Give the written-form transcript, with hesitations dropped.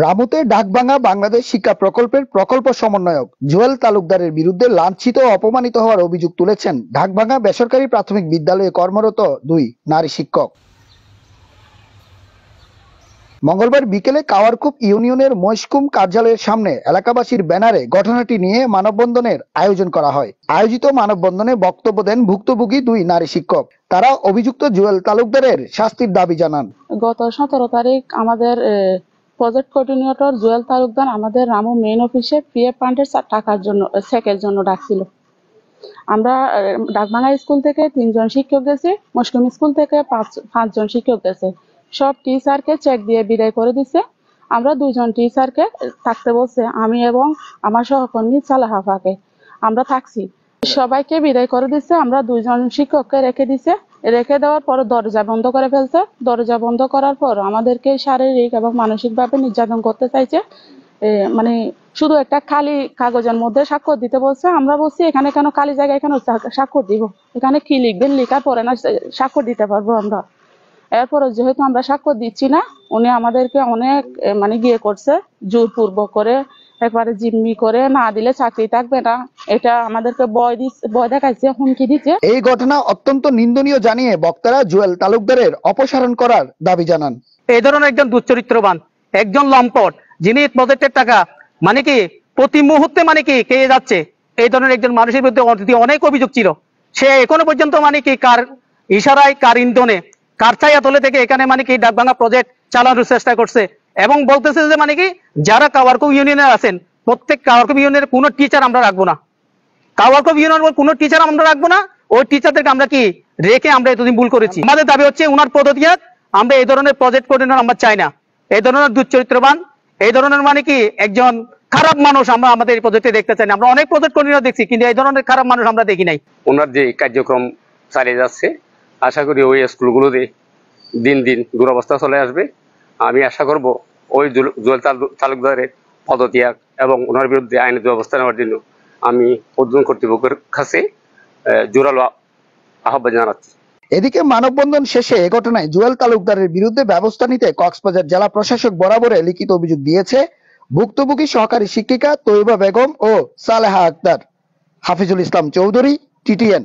রামুতে ডাকভাঙা বাংলাদেশ শিক্ষা প্রকল্পের প্রকল্প সমন্বয়ক জুয়েল তালুকদারের বিরুদ্ধে লাঞ্ছিত ও অপমানিত হওয়ার অভিযোগ তুলেছেন ডাকভাঙা বেসরকারি প্রাথমিক বিদ্যালয়ে কর্মরত দুই নারী শিক্ষক। মঙ্গলবার বিকেলে কাওয়ারকুপ ইউনিয়নের মহিষকুম কার্যালয়ের সামনে এলাকাবাসীর ব্যানারে ঘটনাটি নিয়ে মানববন্ধনের আয়োজন করা হয়। আয়োজিত মানববন্ধনে বক্তব্য দেন ভুক্তভোগী দুই নারী শিক্ষক। তারা অভিযুক্ত জুয়েল তালুকদারের শাস্তির দাবি জানান। গত 17 তারিখ আমাদের প্রজেক্ট কোঅর্ডিনেটর জুয়েল তালুকদার আমাদের রামু মেইন অফিসে পিএফ ফান্ডের টাকার জন্য চেকের জন্য ডাকছিল। আমরা ডাকভাঙা স্কুল থেকে 3 জন শিক্ষক গেছি, মহিষকুম স্কুল থেকে 5 জন শিক্ষক গেছে। সব টিচারকে চেক দিয়ে বিদায় করে দিছে। আমরা 2 জন টিচারকে থাকতে বলছে, আমি এবং আমার সহকর্মী সালাহাফাকে। আমরা থাকছি, সবাইকে বিদায় করে দিচ্ছে। আমরা 2 জন শিক্ষককে রেখে দিছে। রেখে দেওয়ার পর দরজা বন্ধ করে ফেলছে। দরজা বন্ধ করার পর আমাদেরকে শারীরিক এবং মানসিকভাবে নির্যাতন করতে চাইছে। মানে শুধু একটা খালি কাগজের মধ্যে স্বাক্ষর দিতে বলছে। আমরা বলছি, এখানে কেন খালি জায়গায় কেন স্বাক্ষর দিব? এখানে কি লিখবেন? লেখার পরে না স্বাক্ষর দিতে পারবো আমরা। এরপরে যেহেতু আমরা স্বাক্ষর দিচ্ছি না, উনি আমাদেরকে অনেক গিয়ে করছে, জোরপূর্বক করে, একবারে জিম্মি করে, না দিলে চাকরি থাকবে না, এটা আমাদেরকে ভয় দেখাইছে, হুমকি দিচ্ছে। এই ঘটনা অত্যন্ত নিন্দনীয় জানিয়ে বক্তারা জুয়েল তালুকদারের অপসারণ করার দাবি জানান। এই ধরনের একজন দুশ্চরিত্রবান, একজন লম্পট, যিনি প্রজেক্টের টাকা প্রতি মুহূর্তে খেয়ে যাচ্ছে, এই ধরনের একজন মানুষের বিরুদ্ধে অনেক অভিযোগ ছিল। সে এখনো পর্যন্ত কার ইশারায়, কার ইন্ধনে, কার ছায়া তলে থেকে এখানে ডাকভাঙা প্রজেক্ট চালানোর চেষ্টা করছে এবং বলতেছে যে যারা কাওয়ারকুপ ইউনিয়নে আছেন, প্রত্যেক কাওয়ারকুপ ইউনিয়নের কোনো টিচার আমরা রাখবো না। কাওয়ারকুপ ইউনিয়নের কোনো টিচার আমরা রাখবো না। ওই টিচারদেরকে আমরা রেখে আমরা এতদিন ভুল করেছি। আমাদের দাবি হচ্ছে উনার পদত্যাগ। আমরা এই ধরনের প্রজেক্ট কোঅর্ডিনেটর আমরা চাই না। এই ধরনের দুশ্চরিত্রবান, এই ধরনের একজন খারাপ মানুষ আমরা আমাদের এই প্রজেক্টে দেখতে চাই না। আমরা অনেক প্রজেক্ট কোঅর্ডিনেটর দেখছি, কিন্তু এই ধরনের খারাপ মানুষ আমরা দেখি নাই। ওনার যে কার্যক্রম চালিয়ে যাচ্ছে, আশা করি ওই স্কুলগুলোতে দিন দিন দুরবস্থা চলে আসবে। আমি আশা করব ওই জুয়েল তালুকদারের পদত্যাগ এবং ওনার বিরুদ্ধে আইনের ব্যবস্থা নেওয়ার জন্য আমি ঊর্ধ্বতন কর্তৃপক্ষের কাছে জোরালো আহ্বান জানাচ্ছি। এদিকে মানববন্ধন শেষে এ ঘটনায় জুয়েল তালুকদারের বিরুদ্ধে ব্যবস্থা নিতে কক্সবাজার জেলা প্রশাসক বরাবরে লিখিত অভিযোগ দিয়েছে ভুক্তভোগী সহকারী শিক্ষিকা তৈবা বেগম ও সালেহা আক্তার। হাফিজুল ইসলাম চৌধুরী, TTN।